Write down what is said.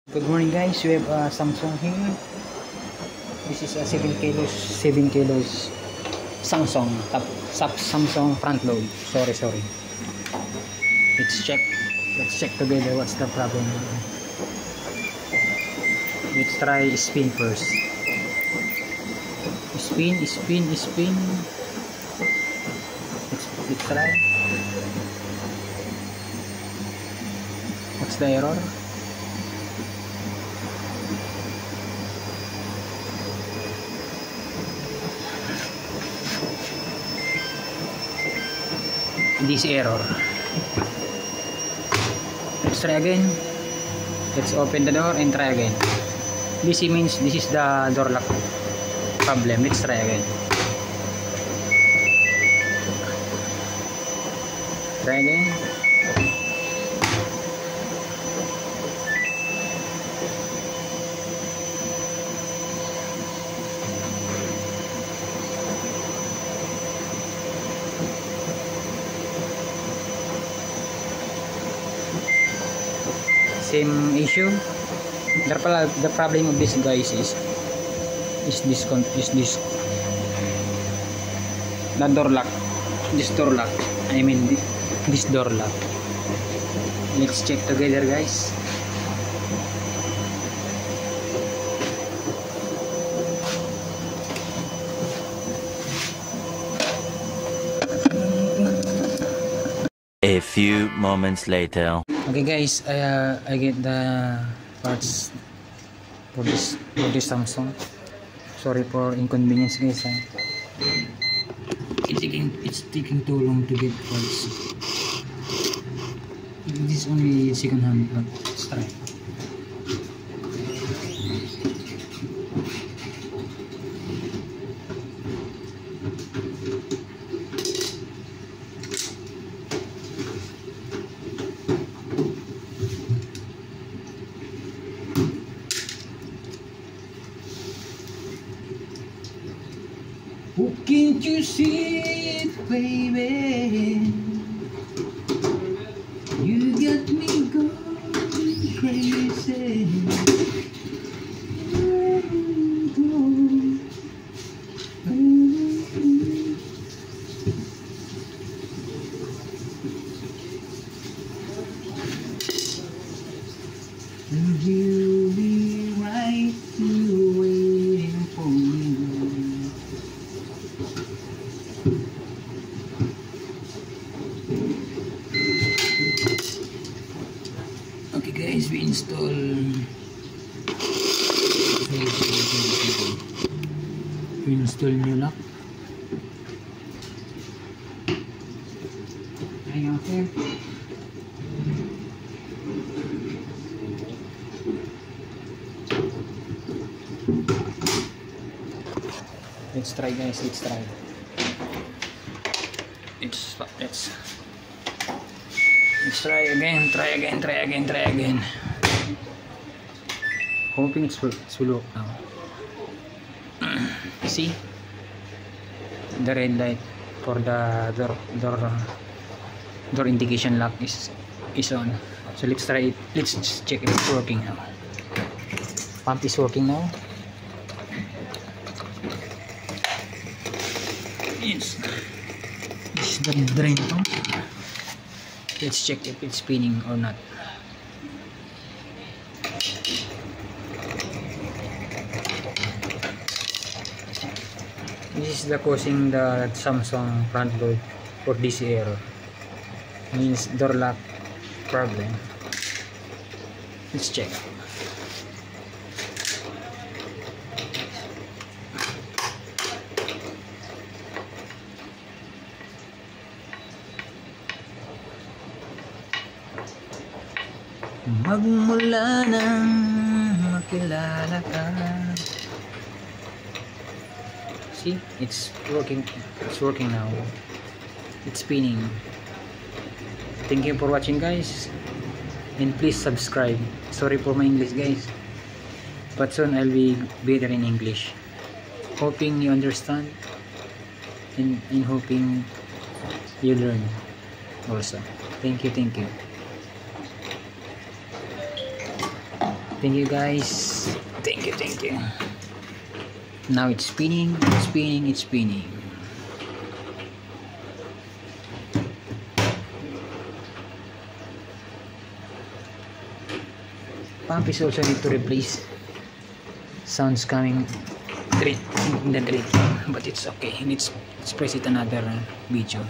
Good morning guys, we have Samsung here. This is a 7 kilos Samsung Samsung front load. Sorry. Let's check together what's the problem. Let's try spin first. Spin. Let's try. What's the error? This error. Let's try again. Let's open the door and try again. This means this is the door lock problem. Let's try again. Try again. Same issue. The problem of this guys is this the door lock. This door lock. I mean this door lock. Let's check together guys. A few moments later. Okay guys, I get the parts for this Samsung. Sorry for inconvenience guys. It's taking too long to get parts. This is only second hand, but let's try. Oh, can't you see it, baby? You got me going crazy. And you'll be right here waiting for me. Okay guys, we install new lock. Okay. Let's try guys, let's try. Let's try again. Hoping it will work now. See? The red light for the door indication lock is on. So let's try it. Let's just check if it's working now. Pump is working now. Yes. This is the drain pump. Let's check if it's spinning or not. This is the causing the Samsung front load for this error. Means door lock problem. Let's check. Magmula nang makilala ka. See, it's working now. It's spinning. Thank you for watching guys, and please subscribe. Sorry for my English guys, but soon I'll be better in English. Hoping you understand, and hoping you learn also. Thank you. Thank you guys. Thank you, thank you. Now it's spinning, it's spinning, it's spinning. Pump is also need to replace. Sounds coming in the drill, but it's okay. Let's press it another video.